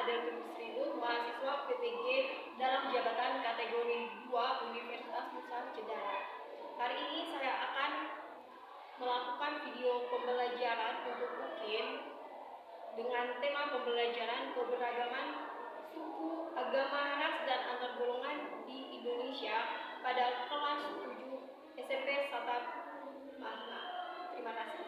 Adelfirus Ridho, mahasiswa PPG dalam jabatan kategori 2 Universitas Nusa Cedara. Hari ini saya akan melakukan video pembelajaran untuk UKIN dengan tema pembelajaran keberagaman suku, agama, ras, dan antar golongan di Indonesia pada kelas 7 SMP Satamana. Terima kasih.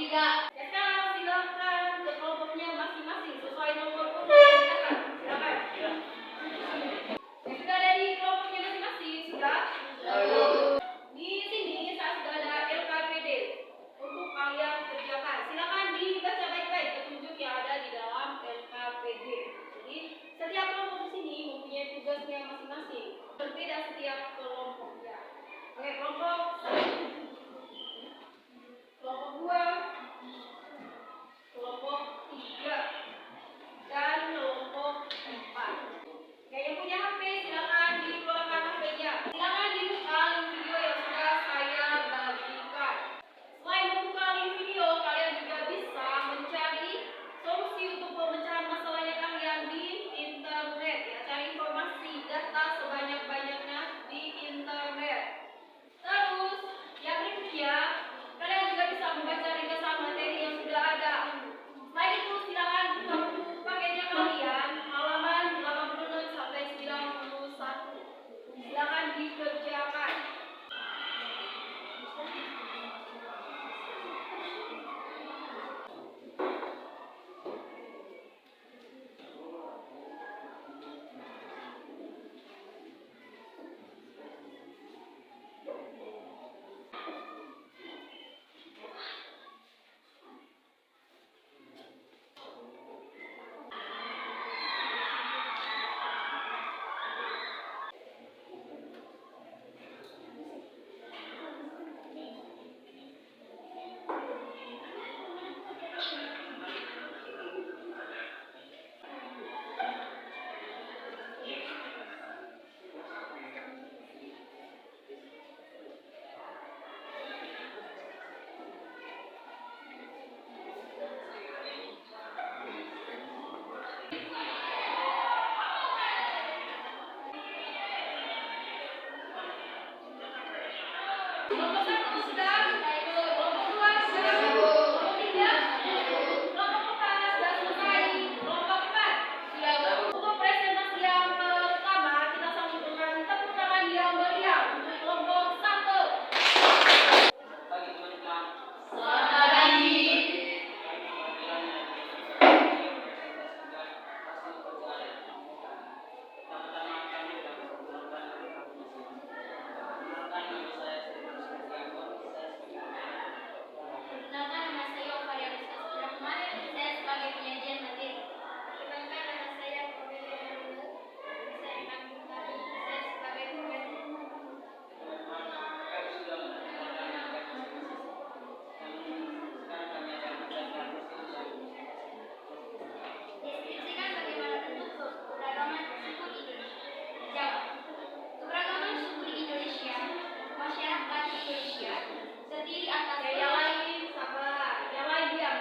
3. Sekarang silakan ke kelompoknya masing-masing sesuai nomor urut yang dikatakan. Silakan. Sudah ada di kelompoknya masing-masing, sudah? Di sini saya sudah ada LKPD untuk kalian kerjakan. Silakan dibaca baik-baik petunjuk yang ada di dalam LKPD. Jadi setiap kelompok di sini mempunyai tugasnya masing-masing. Berbeda setiap kelompoknya. Oke, kelompok 1, kelompok 2, kelompok 3, dan kelompok 4. Yang punya HP silakan dikeluarkan HP-nya. Silakan dibuka link video yang sudah saya bagikan. Selain membuka link video, kalian juga bisa mencari solusi untuk pemecahan masalahnya kalian di internet. Ya, cari informasi data sebanyak-banyaknya di internet. Terus yang berikutnya, kalian juga bisa membaca ringkasan materi yang sudah ada. Selain itu, silakan buka buku paketnya kalian halaman 86 sampai 91. Silakan dikerjakan. Kelompok 1 sudah, kelompok 2 sudah, kelompok 3, kelompok 4 sudah selesai, kelompok 4 sudah. Untuk presentasi yang pertama, kita sambut dengan tepuk tangan yang meriah untuk kelompok 1. Pagi teman-teman. Selamat pagi. Perkenalkan, nama saya Ovarianus Abdurrahman, saya sebagai penyajian materi. Perkenalkan, nama saya Cornelia Darula, saya kandung tadi, saya sebagai pembantu. Kami sudah melakukan sekarang kami akan membacakan Deskripsikan bagaimana bentuk keberagaman suku di Indonesia. Jawab. Keberagaman suku di Indonesia, masyarakat Indonesia terdiri atas yang lain sabar, yang lain diam,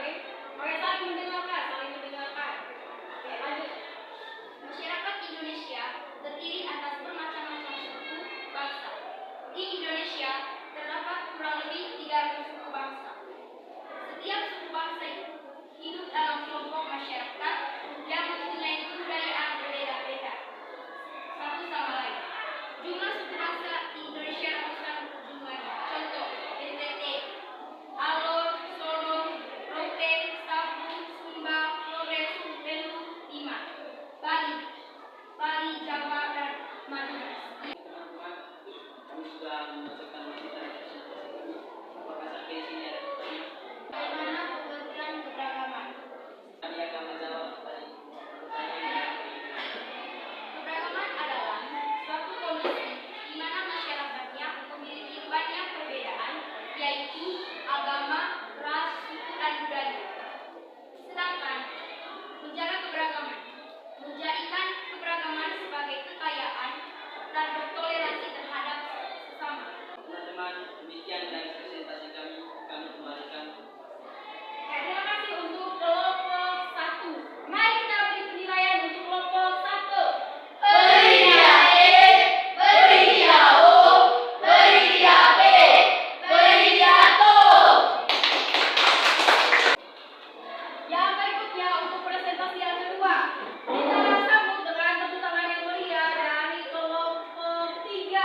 oke, saling mendengarkan. Oke, lanjut. Masyarakat Indonesia terdiri atas bermacam-macam suku bangsa. Di Indonesia terdapat kurang lebih 300 suku bangsa. Setiap suku bangsa itu hidup dalam kelompok masyarakat yang mempunyai kebudayaan berbeda-beda satu sama lain. Jumlah suku bangsa di Indonesia ratusan jumlahnya. Contoh: NTT, Alor, Solo, Rote, Sabu, Sumba, Flores, Belu, Bima, Bali, Jawa, dan Madura. teman-teman. Kami sudah membacakan kita presentasi. Apakah sampai sini ada pertanyaan? Bagaimana pengertian keberagaman? Kami akan menjawab pertanyaan yang Keberagaman adalah suatu kondisi di mana masyarakatnya memiliki banyak perbedaan, yaitu agama, ras, suku, dan budaya. Sedangkan menjaga keberagaman menjadikan keberagaman sebagai kekayaan dan bertoleransi terhadap sesama. teman-teman, demikian dari presentasi kami kembalikan. Terima kasih untuk kelompok 1. Mari kita beri penilaian untuk kelompok 1. Beri dia E, beri dia O, beri dia B, beri dia TO. Yang berikutnya untuk presentasi yang kedua, kita sambut dengan tepuk tangan yang meriah dari kelompok 3.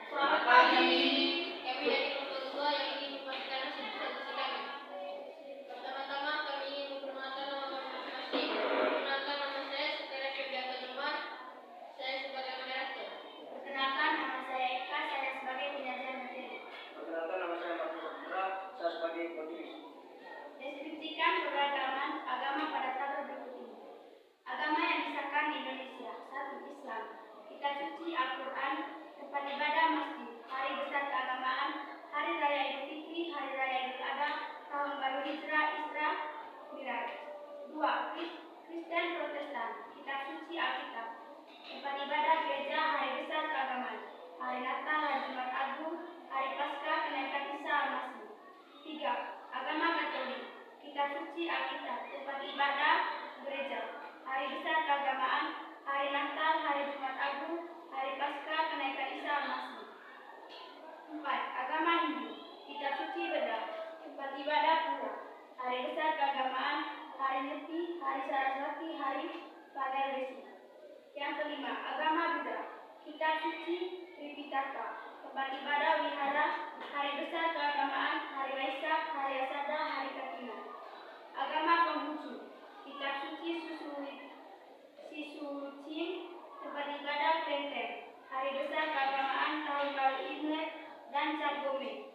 Selamat pagi. Kami dari kelompok 2 yang ingin membagikan presentasi kami. Pertama-tama kami ingin memperkenalkan nama kami masing-masing. Perkenalkan nama saya Setera Febrianto Nyoman. Saya sebagai moderator. Perkenalkan, nama saya Eka, saya sebagai penyajian materi. Perkenalkan nama saya Martin Saputra, saya sebagai penulis. Deskripsikan keberagaman agama pada tabel berikut ini. Agama yang disahkan di Indonesia. 1. Islam. Kitab suci Al-Quran. Tempat ibadah masjid. Hari besar keagamaan. Hari raya Idul Fitri. Hari raya Idul Adha. Tahun baru Hijrah. Isra. Miraj. 2. Kristen Protestan. Kitab suci Alkitab. Tempat ibadah gereja. Hari besar keagamaan. Hari Natal. Hari Jumat Agung. Hari Paskah. Kenaikan Isa Al-Masih. 3. Agama Katolik. Kitab suci Alkitab. Tempat ibadah gereja. Hari besar keagamaan. Hari Natal. Hari Jumat Agung. Hari Paskah. Kenaikan Isa Al-Masih. 4. Agama Hindu. Kitab suci Veda. Tempat ibadah pura. Hari besar keagamaan. Hari Nyepi. Hari Saraswati. Hari Pagar Besi. Yang kelima, agama Buddha. Kitab suci Tripitaka. Tempat ibadah wihara. Hari besar keagamaan. Hari Waisak. Hari Asada. Hari Katina. Agama Konghucu. Kitab suci Sisucin. Tempat ibadah Klenteng. Hari besar keagamaan. Tahun baru Imlek dan Cap Gome.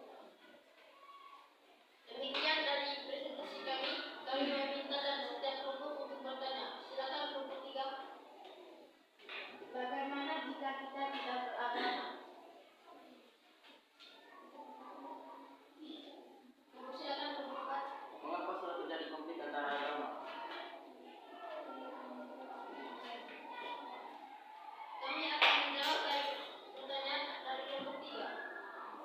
Demikian dari presentasi kami. Kami meminta dan setiap kelompok untuk bertanya. Silakan kelompok 3. Bagaimana jika kita tidak beragama? Silakan kelompok 4. Mengapa selalu terjadi konflik antara agama? Kami akan menjawab dari pertanyaan dari kelompok 3.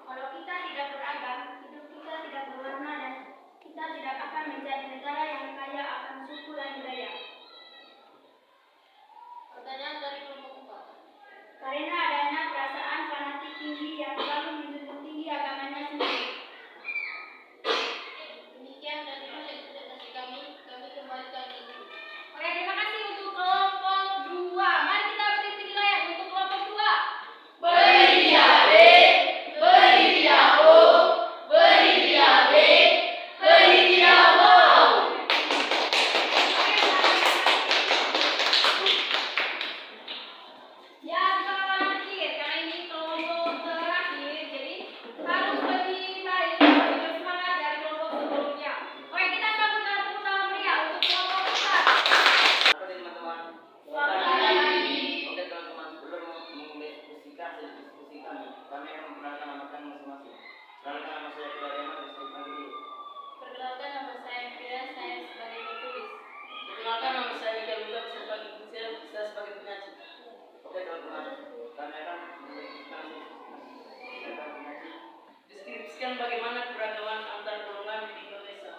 Kalau kita tidak beragam, hidup kita tidak berwarna dan kita tidak akan menjadi negara yang kaya akan suku dan budaya. Pertanyaan dari kelompok 4. Karena adanya perasaan fanatik tinggi yang selalu menjunjung tinggi agamanya sendiri. Demikian dari presentasi kami. Kami kembalikan ini. Oke, terima kasih untuk kelompok 2. Mari kita beri penilaian untuk kelompok 2. Beri dia B, beri dia O, beri dia B, beri dia wow. Ya, kita akan sedikit karena ini kelompok terakhir, jadi harus lebih baik, lebih bersemangat dari kelompok sebelumnya. Oke, kita sambut dengan tepuk tangan meriah untuk kelompok 4. Apa nih teman-teman? Selamat pagi. Oke teman-teman, sebelum mendiskusikan diskusi kami akan memperkenalkan nama kami masing-masing. Perkenalkan nama saya Ferdinand dari Sekolah Pagi. Perkenalkan nama saya Fira, saya sebagai penulis. Perkenalkan nama saya Miguel Hugo, saya sebagai penyiar, saya sebagai penyaji. Oke teman-teman, kami akan deskripsikan bagaimana keragaman antar golongan di Indonesia.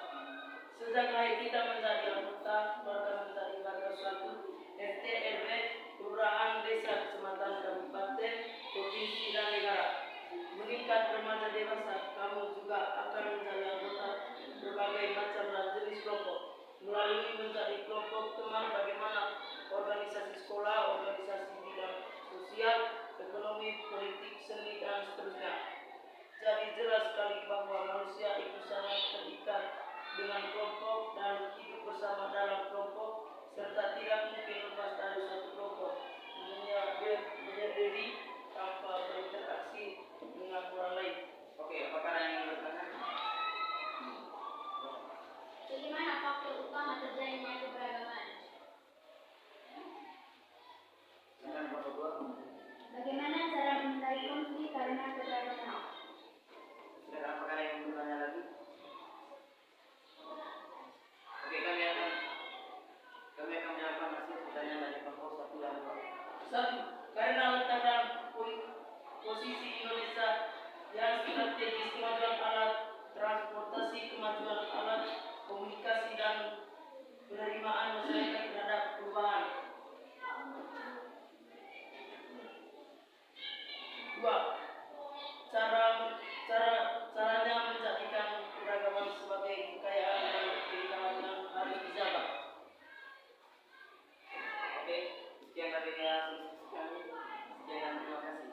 Sejak lahir kita menjadi anggota, keluarga menjadi warga suatu RT, RW, kelurahan, desa, kecamatan, kabupaten, provinsi, dan negara. Meningkat remaja dewasa, kamu juga akan menjadi anggota berbagai macam dan jenis kelompok. Melalui menjadi kelompok teman, bagaimana organisasi sekolah, organisasi bidang sosial, ekonomi, politik, seni, dan seterusnya. Jadi jelas sekali bahwa manusia itu sangat terikat dengan kelompok dan hidup bersama dalam kelompok serta tidak mungkin lepas dari suatu kelompok. Berdiri tanpa berinteraksi dengan orang lain. Oke, apakah ada yang ingin bertanya? Bagaimana faktor utama terjadinya keberagaman? Silakan Bapak Dua. Bagaimana cara menghindari konflik karena keberagaman? Silakan, apakah ada yang ingin bertanya lagi? Oke, kami akan menjawab masih pertanyaan dari kelompok 1 dan 2. 1. Karena letak dan posisi Indonesia yang strategis, kemajuan alat transportasi, kemajuan alat komunikasi, dan penerimaan masyarakat terhadap perubahan. 2. Caranya menjadikan keberagaman sebagai kekayaan dan keindahan yang harus dijaga. Oke, sekian dari kami. Sekian dan terima kasih.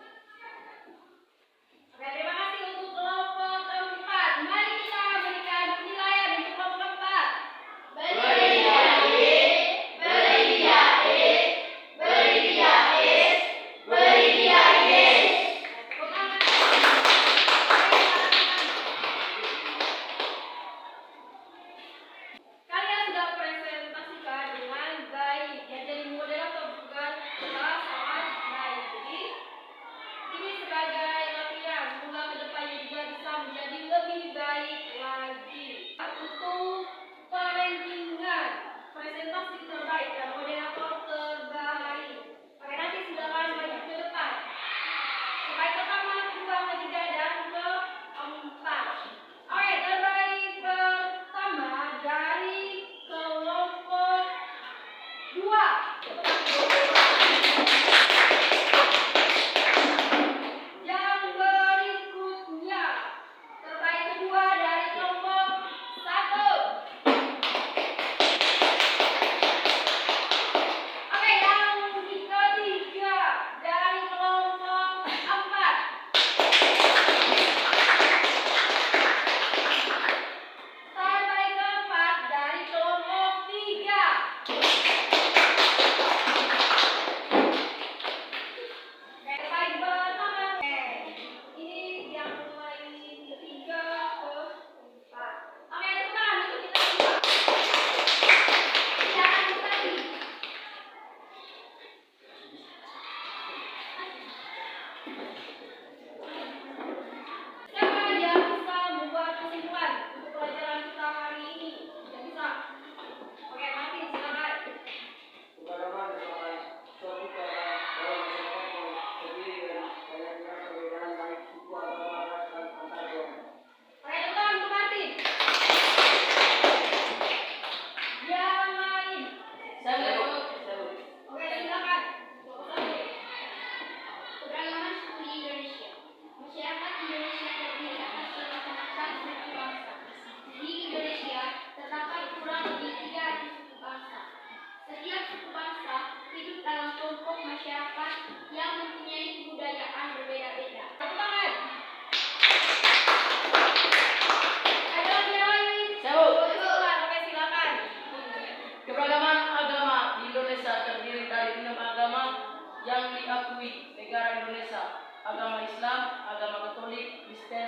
agama Islam, agama Katolik, Kristen,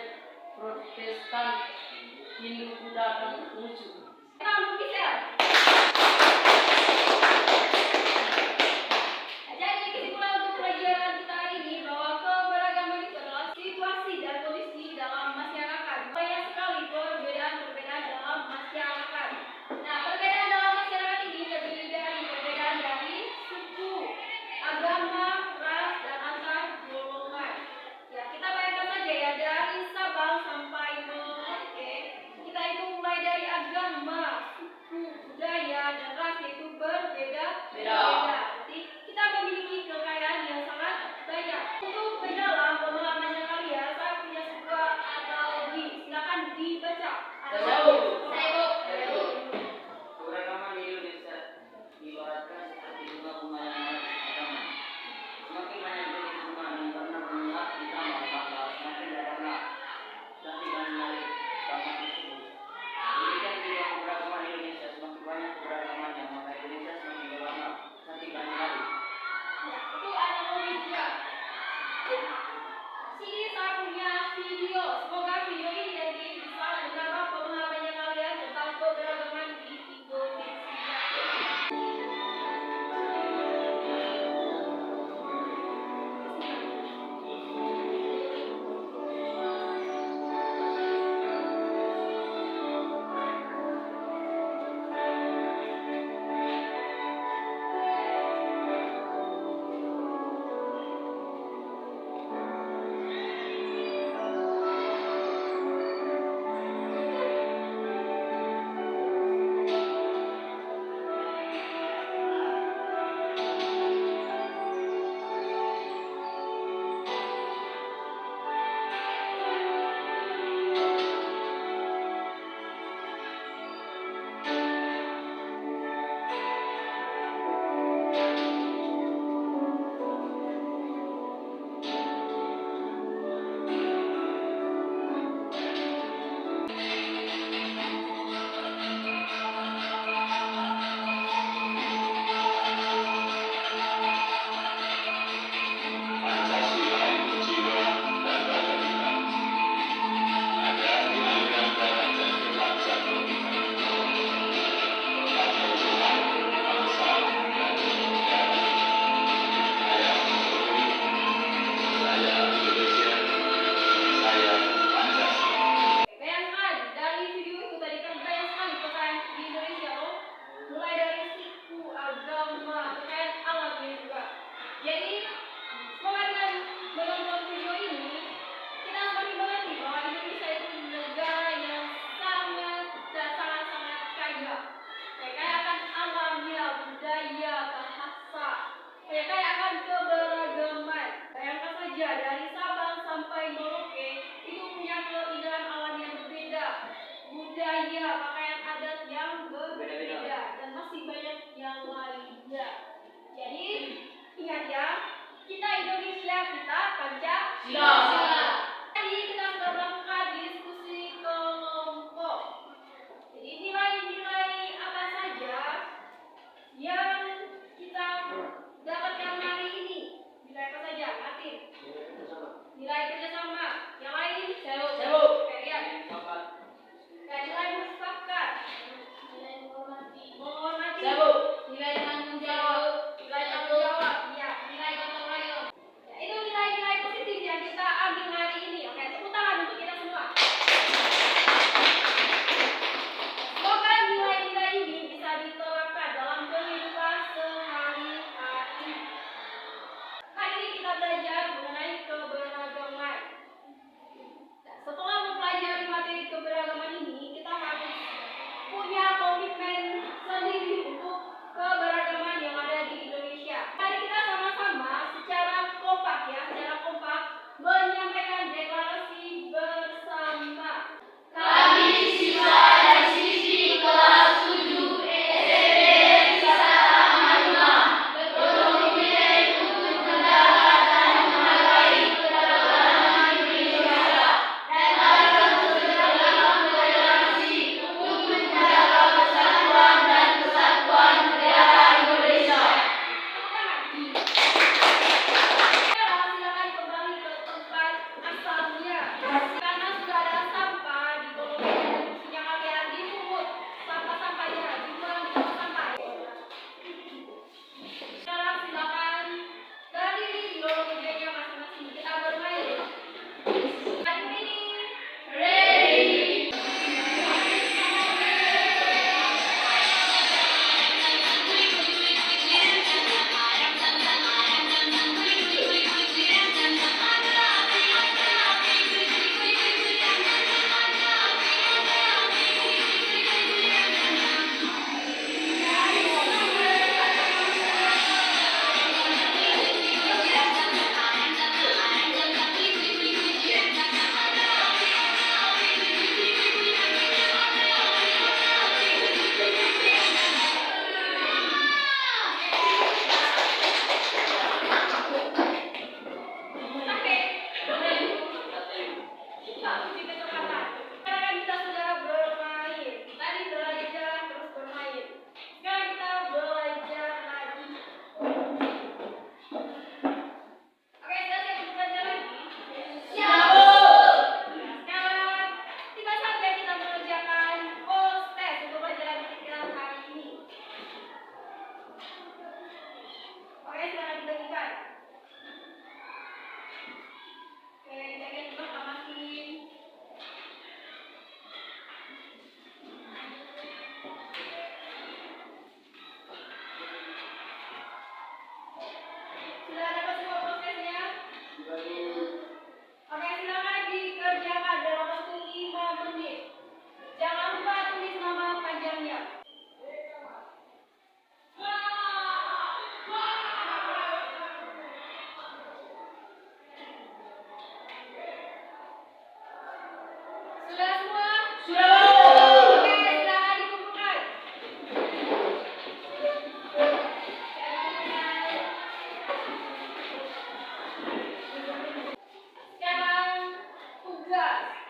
Protestan, Hindu, Buddha, dan Konghucu. Jadi kesimpulan untuk pelajaran kita hari ini bahwa keberagaman itu adalah situasi dan kondisi dalam masyarakat. Banyak sekali perbedaan dalam masyarakat. Nah, perbedaan dalam masyarakat ini terdiri dari perbedaan dari suku, agama, ras, dan antar golongan. Ya, kita bayangkan saja ya, dari Sabang sampai Merauke, kita itu mulai dari agama, suku, budaya, dan ras itu berbeda-beda. Jadi kita memiliki kekayaan yang sangat banyak. Untuk ke dalam pemahamannya kalian, saya punya sebuah analogi. Silakan dibaca. Keberagaman di Indonesia diibaratkan seperti bunga-bunga yang beragama. Semakin banyak jenis bunga dan warna bunga ditambah maka semakin berwarna cantik dan menarik taman tersebut. Demikian juga keberagaman Indonesia, semakin banyak keberagamannya maka Indonesia semakin berwarna cantik dan menarik. Ya, itu analogi juga. Sini saya punya video. Semoga video ini nanti bisa menambah pemahamannya kalian tentang keberagaman di Indonesia. Pancasila itu jiwa dan raga kita. Ada aliran darah dan kebangsaan kita. Kata Tuhan, bangsa dan negara. Saya Jokowi, saya Indonesia, saya Pancasila. Bayangkan dari video itu tadi kan banyak sekali kekayaan di Indonesia loh. Mulai dari suku, agama, kekayaan alam ini juga. Jadi semoga dengan menonton video ini kita semakin mengerti bahwa Indonesia itu negara yang sangat kaya. Kaya akan alamnya, budaya, bahasa. Kaya akan keberagaman. Bayangkan saja dari Sabang sampai Merauke itu punya keindahan alam yang berbeda, budaya, pakaian adat yang berbeda, dan masih banyak yang lainnya. Jadi ingat ya, kita Indonesia, kita Pancasila. Tadi kita sudah melakukan diskusi kelompok. Jadi nilai-nilai apa saja yang kita dapatkan hari ini? Nilai apa saja, Martin? Nilai kerjasama. Yang lain? Sewu. Kalian? Nilai mufakat. Nilai menghormati. Menghormati. Nilai tanggung jawab. Nilai tanggung jawab. Iya. Nilai gotong royong. Ya, itu nilai-nilai positif yang kita ambil hari ini. Oke, tepuk tangan untuk kita semua. Semoga nilai-nilai ini bisa diterapkan dalam kehidupan sehari-hari. Hari ini kita belajar mengenai keberagaman.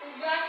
Tugas